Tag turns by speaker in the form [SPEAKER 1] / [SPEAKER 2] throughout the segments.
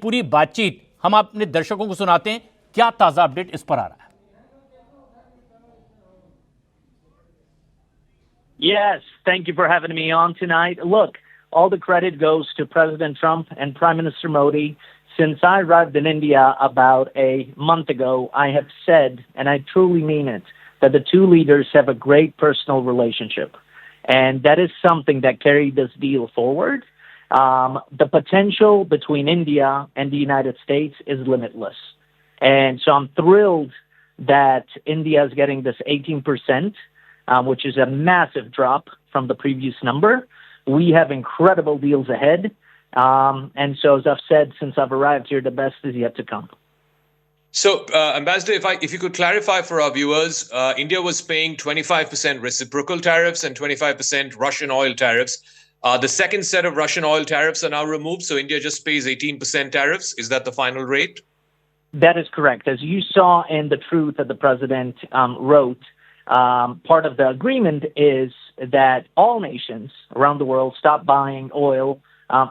[SPEAKER 1] पूरी बातचीत हम अपने दर्शकों को सुनाते हैं। क्या ताजा अपडेट इस पर आ रहा है?
[SPEAKER 2] Yes, thank you for having me on tonight. Look, all the credit goes to President Trump and Prime Minister Modi. Since I arrived in India about a month ago, I have said, and I truly mean it, that the two leaders have a great personal relationship. And that is something that carried this deal forward. The potential between India and the United States is limitless. And so I'm thrilled that India is getting this 18%. Which is a massive drop from the previous number. We have incredible deals ahead. And so, as I've said since I've arrived here, the best is yet to come.
[SPEAKER 3] So, Ambassador, if you could clarify for our viewers, India was paying 25% reciprocal tariffs and 25% Russian oil tariffs. The second set of Russian oil tariffs are now removed, so India just pays 18% tariffs. Is that the final rate?
[SPEAKER 2] That is correct. As you saw in the truth that the president wrote, part of the agreement is that all nations around the world stop buying oil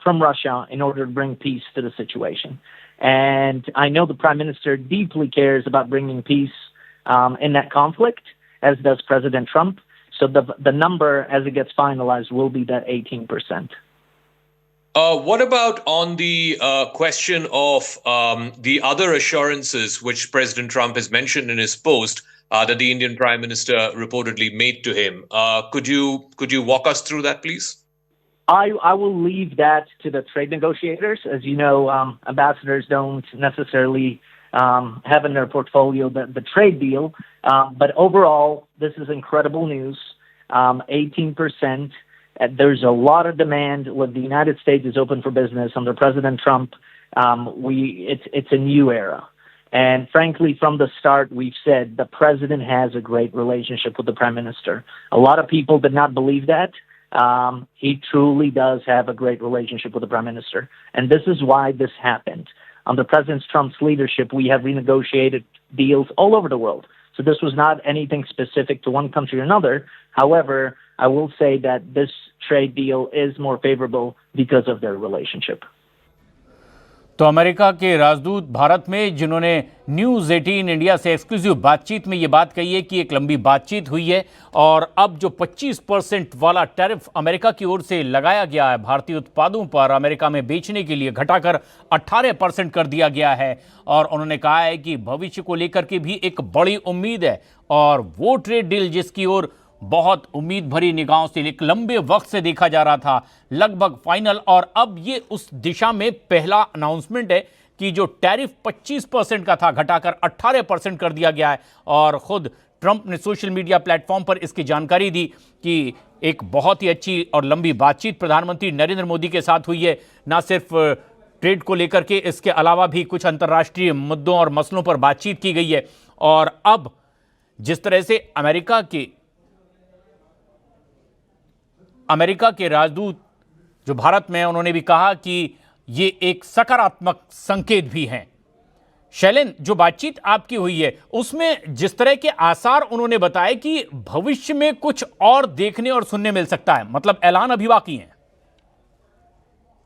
[SPEAKER 2] from Russia in order to bring peace to the situation. And I know the Prime Minister deeply cares about bringing peace in that conflict, as does President Trump. So the number, as it gets finalized, will be that 18%.
[SPEAKER 3] What about on the question of the other assurances which President Trump has mentioned in his post that the Indian Prime Minister reportedly made to him? Could you walk us through that, please?
[SPEAKER 2] I will leave that to the trade negotiators. As you know, ambassadors don't necessarily have in their portfolio the trade deal. But overall, this is incredible news. 18%. There's a lot of demand. When the United States is open for business under President Trump, it's a new era. And frankly, from the start, we've said the president has a great relationship with the prime minister. A lot of people did not believe that. He truly does have a great relationship with the prime minister. And this is why this happened. Under President Trump's leadership, we have renegotiated deals all over the world. So this was not anything specific to one country or another. However, I will say that this trade deal is more favorable because of their relationship.
[SPEAKER 1] तो America के राजदूत भारत में, जिन्होंने news 18 India से exclusive बातचीत में ये बात कही है कि एक लंबी बातचीत हुई है और अब जो 25% वाला टैरिफ अमेरिका की ओर से लगाया गया है भारतीय उत्पादों पर अमेरिका में बेचने के लिए, घटाकर 18% कर दिया गया है। और उन्होंने कहा है कि भविष्य को लेकर के भी एक बड़ी उम्मीद है और वो ट्रेड डील जिसकी ओर बहुत उम्मीद भरी निगाहों से एक लंबे वक्त से देखा जा रहा था, लगभग फाइनल। और अब ये उस दिशा में पहला अनाउंसमेंट है कि जो टैरिफ 25% का था घटाकर 18% कर दिया गया है। और खुद ट्रंप ने सोशल मीडिया प्लेटफॉर्म पर इसकी जानकारी दी कि एक बहुत ही अच्छी और लंबी बातचीत प्रधानमंत्री नरेंद्र मोदी के साथ हुई है, ना सिर्फ ट्रेड को लेकर के, इसके अलावा भी कुछ अंतर्राष्ट्रीय मुद्दों और मसलों पर बातचीत की गई है। और अब जिस तरह से अमेरिका के राजदूत जो भारत में हैं, उन्होंने भी कहा कि ये एक सकारात्मक संकेत भी हैं। शैलेन, जो बातचीत आपकी हुई है उसमें जिस तरह के आसार उन्होंने बताए कि भविष्य में कुछ और देखने और सुनने मिल सकता है, मतलब ऐलान अभी बाकी है।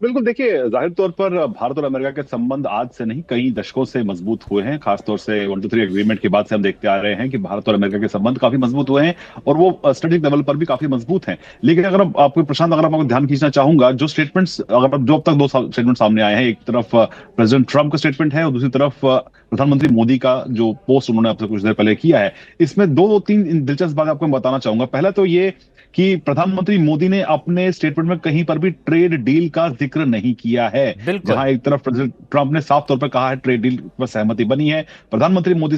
[SPEAKER 4] बिल्कुल, देखिए, जाहिर तौर पर भारत और अमेरिका के संबंध आज से नहीं कई दशकों से मजबूत हुए हैं। खासतौर से 123 एग्रीमेंट के बाद से हम देखते आ रहे हैं कि भारत और अमेरिका के संबंध काफी मजबूत हुए हैं और वो स्ट्रेटेजिक लेवल पर भी काफी मजबूत हैं। लेकिन अगर आपको प्रशांत, अगर आपको ध्यान खींचना चाहूंगा, जो स्टेटमेंट्स, अगर जो अब तक दो स्टेटमेंट सामने आए हैं, एक तरफ प्रेसिडेंट ट्रंप का स्टेटमेंट है और दूसरी तरफ प्रधानमंत्री मोदी का जो पोस्ट उन्होंने अब से कुछ देर पहले किया है, इसमें दो तीन दिलचस्प बातें आपको मैं बताना चाहूंगा। पहला तो ये कि प्रधानमंत्री मोदी ने अपने स्टेटमेंट में कहीं पर भी ट्रेड डील का जिक्र नहीं किया है। जहां एक तरफ प्रेसिडेंट ट्रंप ने साफ तौर पर कहा है ट्रेड डील पर सहमति बनी है, प्रधानमंत्री मोदी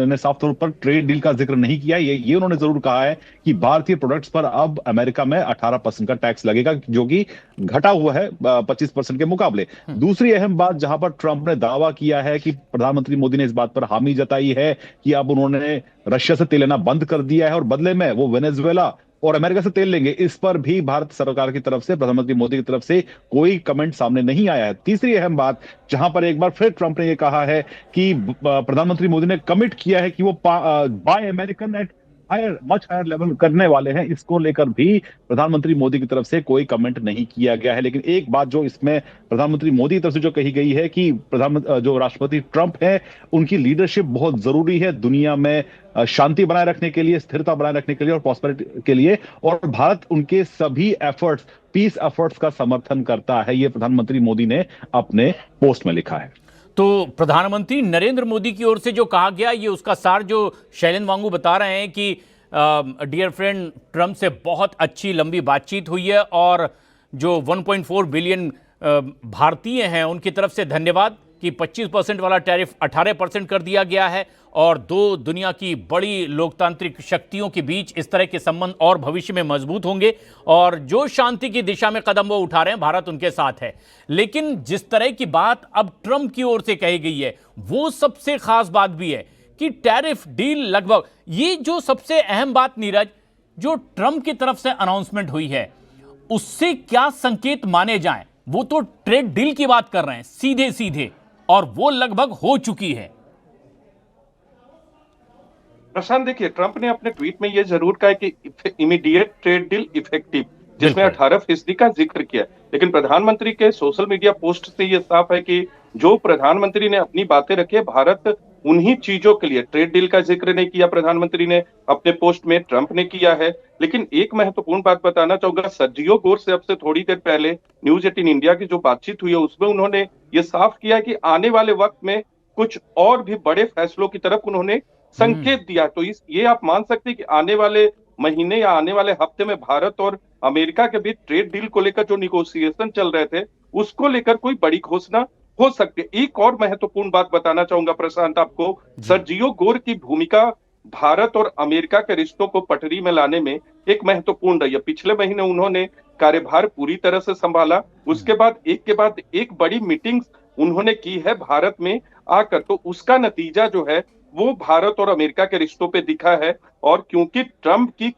[SPEAKER 4] ने साफ तौर पर ट्रेड डील का जिक्र नहीं किया। ये उन्होंने जरूर कहा है कि भारतीय प्रोडक्ट्स पर अब अमेरिका में 18% का टैक्स लगेगा, जो कि घटा हुआ है 25% के मुकाबले। दूसरी अहम बात जहां पर ट्रंप ने दावा किया है कि प्रधानमंत्री मोदी ने इस बात पर हामी जताई है कि अब उन्होंने रशिया से तेल लेना बंद कर दिया है और बदले में वो वेनेजुएला और अमेरिका से तेल लेंगे। इस पर भी भारत सरकार की तरफ से, प्रधानमंत्री मोदी की तरफ से कोई कमेंट सामने नहीं आया है। तीसरी अहम बात जहां पर एक बार फिर ट्रंप ने यह कहा है कि प्रधानमंत्री मोदी ने कमिट किया है कि वो buy American at higher much higher level करने वाले हैं, इसको लेकर भी प्रधानमंत्री मोदी की तरफ से कोई कमेंट नहीं किया गया है। लेकिन एक बात जो इसमें प्रधानमंत्री मोदी की तरफ से जो कही गई है कि प्रधानमंत्री जो राष्ट्रपति ट्रंप है उनकी लीडरशिप बहुत जरूरी है दुनिया में शांति बनाए रखने के लिए, स्थिरता बनाए रखने के लिए और प्रॉस्पेरिटी के लिए, और भारत उनके सभी एफर्ट्स, पीस एफर्ट्स का समर्थन करता है, ये प्रधानमंत्री मोदी ने अपने पोस्ट में लिखा है।
[SPEAKER 1] तो प्रधानमंत्री नरेंद्र मोदी की ओर से जो कहा गया, ये उसका सार जो शैलेंद्र वांगू बता रहे हैं कि डियर फ्रेंड ट्रम्प से बहुत अच्छी लंबी बातचीत हुई है और जो 1.4 बिलियन भारतीय हैं उनकी तरफ से धन्यवाद कि 25% वाला टैरिफ 18% कर दिया गया है और दो दुनिया की बड़ी लोकतांत्रिक शक्तियों के बीच इस तरह के संबंध और भविष्य में मजबूत होंगे और जो शांति की दिशा में कदम वो उठा रहे हैं भारत उनके साथ है। लेकिन जिस तरह की बात अब ट्रंप की ओर से कही गई है वो सबसे खास बात भी है कि टैरिफ डील लगभग, ये जो सबसे अहम बात नीरज जो ट्रंप की तरफ से अनाउंसमेंट हुई है उससे क्या संकेत माने जाएं? वो तो ट्रेड डील की बात कर रहे हैं सीधे सीधे और वो लगभग हो चुकी है।
[SPEAKER 5] प्रशांत, देखिए, ट्रंप ने अपने ट्वीट में यह जरूर कहा कि इमीडिएट ट्रेड डील इफेक्टिव, जिसमें 18% का जिक्र किया। लेकिन प्रधानमंत्री के सोशल मीडिया पोस्ट से यह साफ है कि जो प्रधानमंत्री ने अपनी बातें रखी है, भारत उन्हीं चीजों के लिए, ट्रेड डील का जिक्र नहीं किया प्रधानमंत्री ने अपने पोस्ट में, ट्रंप ने किया है। लेकिन एक महत्वपूर्ण बात बताना चाहूंगा, सर्जियो गोर से अब से थोड़ी देर पहले न्यूज 18 इंडिया की जो बातचीत हुई है उसमें उन्होंने ये साफ किया कि आने वाले वक्त में कुछ और भी बड़े फैसलों की तरफ उन्होंने संकेत दिया। तो ये आप मान सकते हैं कि आने वाले महीने या आने वाले हफ्ते में भारत और अमेरिका के बीच ट्रेड डील को लेकर जो निगोशिएशन चल रहे थे उसको लेकर कोई बड़ी घोषणा हो सकती है। एक और महत्वपूर्ण बात बताना चाहूंगा प्रशांत आपको, सर्जियो गोर की भूमिका भारत और अमेरिका के रिश्तों को पटरी में लाने में एक महत्वपूर्ण रही है। पिछले महीने उन्होंने कार्यभार पूरी तरह से संभाला, उसके बाद एक बड़ी मीटिंग उन्होंने की है भारत में आकर, तो उसका नतीजा जो है वो भारत और अमेरिका के रिश्तों पे दिखा है। और क्योंकि ट्रंप की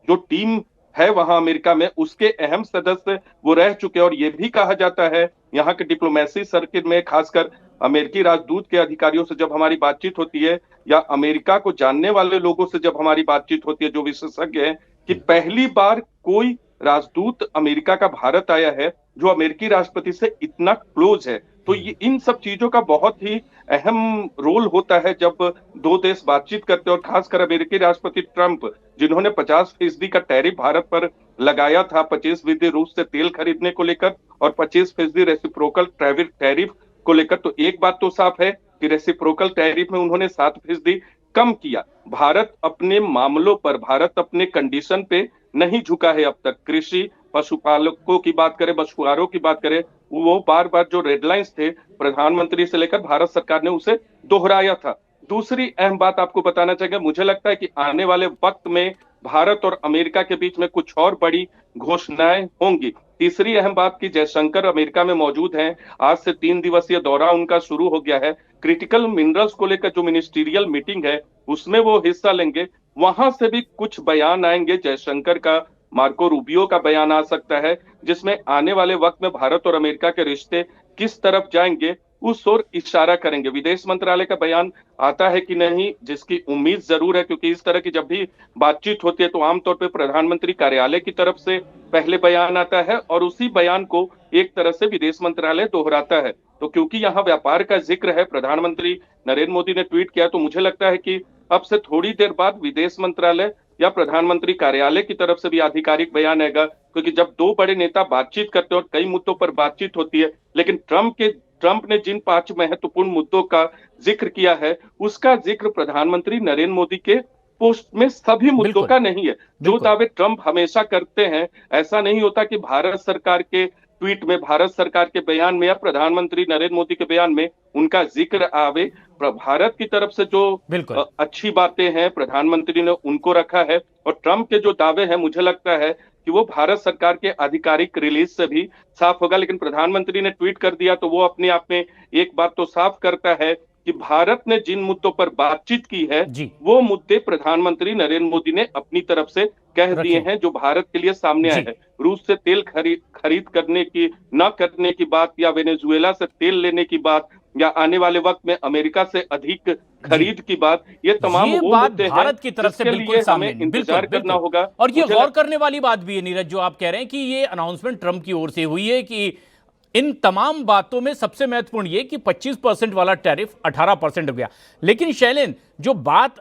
[SPEAKER 5] जो टीम है वहां अमेरिका में, उसके अहम सदस्य वो रह चुके हैं, और ये भी कहा जाता है यहाँ के डिप्लोमेसी सर्किट में, खासकर अमेरिकी राजदूत के अधिकारियों से जब हमारी बातचीत होती है या अमेरिका को जानने वाले लोगों से जब हमारी बातचीत होती है, जो विशेषज्ञ हैं, कि पहली बार कोई राजदूत अमेरिका का भारत आया है जो अमेरिकी राष्ट्रपति से इतना क्लोज है। तो ये इन सब चीजों का बहुत ही अहम रोल होता है जब दो देश बातचीत करते हैं, और खासकर अमेरिकी राष्ट्रपति ट्रंप, जिन्होंने 50% का टैरिफ भारत पर लगाया था, 25% रूस से तेल खरीदने को लेकर और 25% रेसिप्रोकल टैरिफ को लेकर। तो एक बात तो साफ है कि रेसिप्रोकल टैरिफ में उन्होंने 7% कम किया। भारत अपने मामलों पर, भारत अपने कंडीशन पे नहीं झुका है अब तक। कृषि, पशुपालकों की बात करें, मछुआरों की बात करें, वो बार बार जो रेडलाइंस थे प्रधानमंत्री से लेकर भारत सरकार ने उसे दोहराया था। दूसरी अहम बात आपको बताना चाहिए, मुझे लगता है कि आने वाले वक्त में भारत और अमेरिका के बीच में कुछ और बड़ी घोषणाएं होंगी। तीसरी अहम बात की जयशंकर अमेरिका में मौजूद हैं, आज से 3 दिवसीय दौरा उनका शुरू हो गया है। क्रिटिकल मिनरल्स को लेकर जो मिनिस्टीरियल मीटिंग है उसमें वो हिस्सा लेंगे, वहां से भी कुछ बयान आएंगे। जयशंकर का, मार्को रूबियो का बयान आ सकता है, जिसमें आने वाले वक्त में भारत और अमेरिका के रिश्ते किस तरफ जाएंगे उस ओर इशारा करेंगे। विदेश मंत्रालय का बयान आता है कि नहीं, जिसकी उम्मीद जरूर है, क्योंकि इस तरह की जब भी बातचीत होती है तो आमतौर पर प्रधानमंत्री कार्यालय की तरफ से पहले बयान आता है और उसी बयान को एक तरह से विदेश मंत्रालय दोहराता है। तो क्योंकि यहाँ व्यापार का जिक्र है, प्रधानमंत्री नरेंद्र मोदी ने ट्वीट किया, तो मुझे लगता है कि अब से थोड़ी देर बाद विदेश मंत्रालय या प्रधानमंत्री कार्यालय की तरफ से भी आधिकारिक बयान आएगा। क्योंकि जब दो बड़े नेता बातचीत करते हैं और कई मुद्दों पर बातचीत होती है, लेकिन ट्रंप ने जिन 5 महत्वपूर्ण मुद्दों का जिक्र किया है उसका जिक्र प्रधानमंत्री नरेंद्र मोदी के पोस्ट में सभी मुद्दों का नहीं है। जो दावे ट्रंप हमेशा करते हैं, ऐसा नहीं होता कि भारत सरकार के ट्वीट में, भारत सरकार के बयान में या प्रधानमंत्री नरेंद्र मोदी के बयान में उनका जिक्र आवे। भारत की तरफ से जो अच्छी बातें हैं प्रधानमंत्री ने उनको रखा है, और ट्रंप के जो दावे हैं मुझे लगता है कि वो भारत सरकार के आधिकारिक रिलीज से भी साफ होगा। लेकिन प्रधानमंत्री ने ट्वीट कर दिया तो वो अपने आप में एक बात तो साफ करता है कि भारत ने जिन मुद्दों पर बातचीत की है वो मुद्दे प्रधानमंत्री नरेंद्र मोदी ने अपनी तरफ से कह दिए हैं, जो भारत के लिए सामने आए हैं। रूस से तेल खरीद करने की न करने की बात, या वेनेजुएला से तेल लेने की बात, या आने वाले वक्त में अमेरिका से अधिक खरीद की बात, ये तमाम
[SPEAKER 1] ये
[SPEAKER 5] वो
[SPEAKER 1] बात
[SPEAKER 5] मुद्दे हैं
[SPEAKER 1] भारत की तरफ से
[SPEAKER 5] जिसके
[SPEAKER 1] बिल्कुल
[SPEAKER 5] लिए
[SPEAKER 1] सामने
[SPEAKER 5] हमें
[SPEAKER 1] नहीं।
[SPEAKER 5] इंतजार करना होगा।
[SPEAKER 1] और ये
[SPEAKER 5] मुझे
[SPEAKER 1] गौर करने वाली बात भी है नीरज, जो आप कह रहे हैं कि ये अनाउंसमेंट ट्रंप की ओर से हुई है कि इन तमाम बातों में सबसे महत्वपूर्ण ये कि 25% वाला टैरिफ 18% हो गया। लेकिन शैलेन, जो बात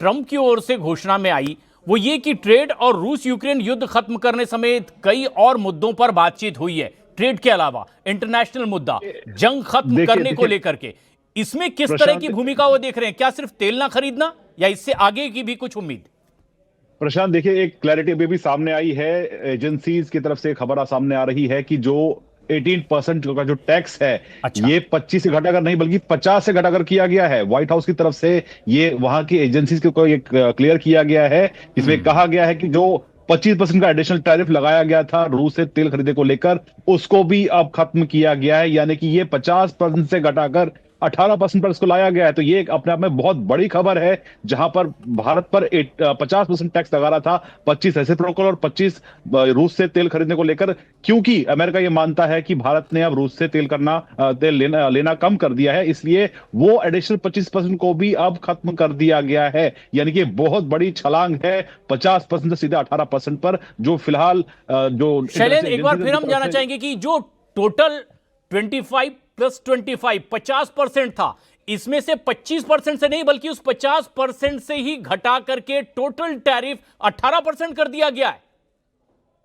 [SPEAKER 1] ट्रंप की ओर से घोषणा में आई वो ये कि ट्रेड और रूस यूक्रेन युद्ध खत्म करने समेत कई और मुद्दों पर बातचीत हुई है। ट्रेड के अलावा इंटरनेशनल मुद्दा, जंग खत्म करने को लेकर के, इसमें किस तरह की भूमिका वो देख रहे हैं? क्या सिर्फ तेल ना खरीदना या इससे आगे की भी कुछ उम्मीद?
[SPEAKER 4] प्रशांत, देखिए, एक क्लैरिटी अभी भी सामने आई है। एजेंसीज की तरफ से खबर सामने आ रही है कि जो 18% का जो टैक्स है,
[SPEAKER 1] अच्छा।
[SPEAKER 4] ये 25 से घटाकर नहीं बल्कि 50 से घटाकर किया गया है। व्हाइट हाउस की तरफ से ये वहां की एजेंसीज को एक क्लियर किया गया है। इसमें कहा गया है कि जो 25% का एडिशनल टैरिफ लगाया गया था रूस से तेल खरीदने को लेकर, उसको भी अब खत्म किया गया है। यानी कि ये 50% से घटाकर 18% पर इसको लाया गया है। तो ये अपने आप में बहुत बड़ी खबर है, जहां पर भारत पर 50% टैक्स लगा रहा था, 25 रेसिप्रोकल और 25 रूस से तेल खरीदने को लेकर, क्योंकि अमेरिका ये मानता है कि भारत ने अब रूस से तेल लेना कम कर दिया है, इसलिए वो एडिशनल 25% को भी अब खत्म कर दिया गया है। यानी कि बहुत बड़ी छलांग है 50% से सीधे 18% पर, जो फिलहाल जो
[SPEAKER 1] शैलेन, एक बार फिर हम जानना चाहेंगे कि जो टोटल 25 प्लस 25 50% था, इसमें से 25% से नहीं बल्कि उस 50% से ही घटा करके टोटल टैरिफ 18% कर दिया गया है।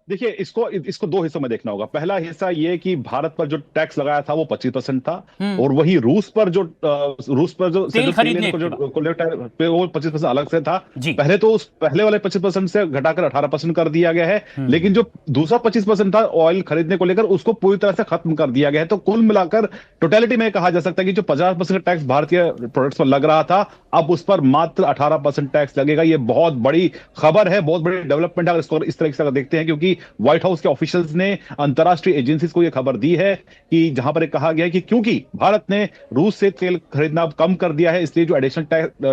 [SPEAKER 4] देखिए, इसको दो हिस्सों में देखना होगा। पहला हिस्सा ये कि भारत पर जो टैक्स लगाया था वो 25% था, और वही रूस पर जो
[SPEAKER 1] तेल खरीदने
[SPEAKER 4] पे वो 25% अलग से था।
[SPEAKER 1] जी।
[SPEAKER 4] पहले तो उस पहले वाले 25% से घटाकर 18% कर दिया गया है, लेकिन जो दूसरा 25% था ऑयल खरीदने को लेकर, उसको पूरी तरह से खत्म कर दिया गया है। तो कुल मिलाकर टोटलिटी में कहा जा सकता है कि जो 50% टैक्स भारतीय प्रोडक्ट्स पर लग रहा था, अब उस पर मात्र 18% टैक्स लगेगा। ये बहुत बड़ी खबर है, बहुत बड़ी डेवलपमेंट है अगर इसको इस तरह से देखते हैं, क्योंकि व्हाइट हाउस के ऑफिशियल्स ने अंतरराष्ट्रीय एजेंसीज को यह खबर दी है कि जहां पर कहा गया है कि क्योंकि भारत ने रूस से तेल खरीदना कम कर दिया है, इसलिए जो एडिशनल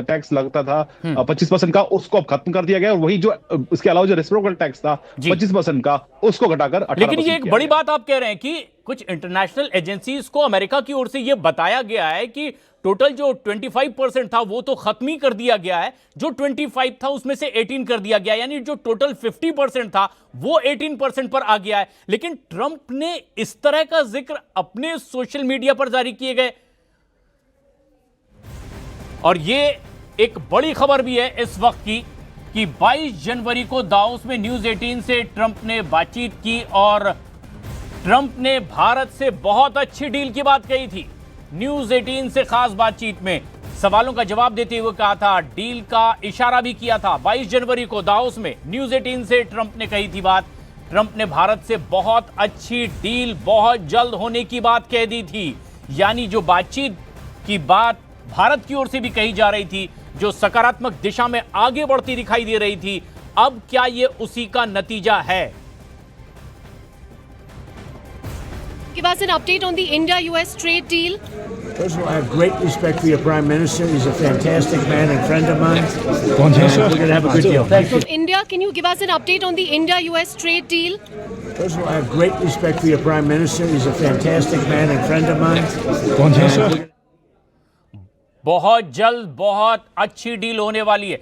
[SPEAKER 4] टैक्स लगता था 25% का, उसको अब खत्म कर दिया गया, और वही जो उसके अलावा जो रेसिप्रोकल टैक्स था 25% का, उसको घटाकर 18%।
[SPEAKER 1] लेकिन ये एक बड़ी बात आप कह रहे हैं कि कुछ इंटरनेशनल एजेंसीज को अमेरिका की ओर से यह बताया गया है कि टोटल जो 25% था वो तो खत्म ही कर दिया गया है, जो 25 था उसमें से 18 कर दिया गया, यानी जो टोटल 50% था वो 18% पर आ गया है। लेकिन ट्रंप ने इस तरह का जिक्र अपने सोशल मीडिया पर जारी किए गए, और ये एक बड़ी खबर भी है इस वक्त की कि 22 जनवरी को दावोस में न्यूज 18 से ट्रंप ने बातचीत की और ट्रंप ने भारत से बहुत अच्छी डील की बात कही थी। न्यूज 18 से खास बातचीत में सवालों का जवाब देते हुए कहा था, डील का इशारा भी किया था। 22 जनवरी को दावोस में न्यूज 18 से ट्रंप ने कही थी बात। ट्रंप ने भारत से बहुत अच्छी डील बहुत जल्द होने की बात कह दी थी। यानी जो बातचीत की बात भारत की ओर से भी कही जा रही थी, जो सकारात्मक दिशा में आगे बढ़ती दिखाई दे रही थी, अब क्या यह उसी का नतीजा है?
[SPEAKER 6] Give us an update on the India-US trade deal.
[SPEAKER 7] First of all, I have great respect for your Prime Minister. He's a fantastic man and friend of mine. And we're going to have a good deal. Thank you.
[SPEAKER 6] From India, can you give us an update on the India-US trade deal?
[SPEAKER 7] First of all, I have great respect for your Prime Minister. He's a fantastic man and friend of mine.
[SPEAKER 1] बहुत जल्द बहुत अच्छी deal होने वाली है।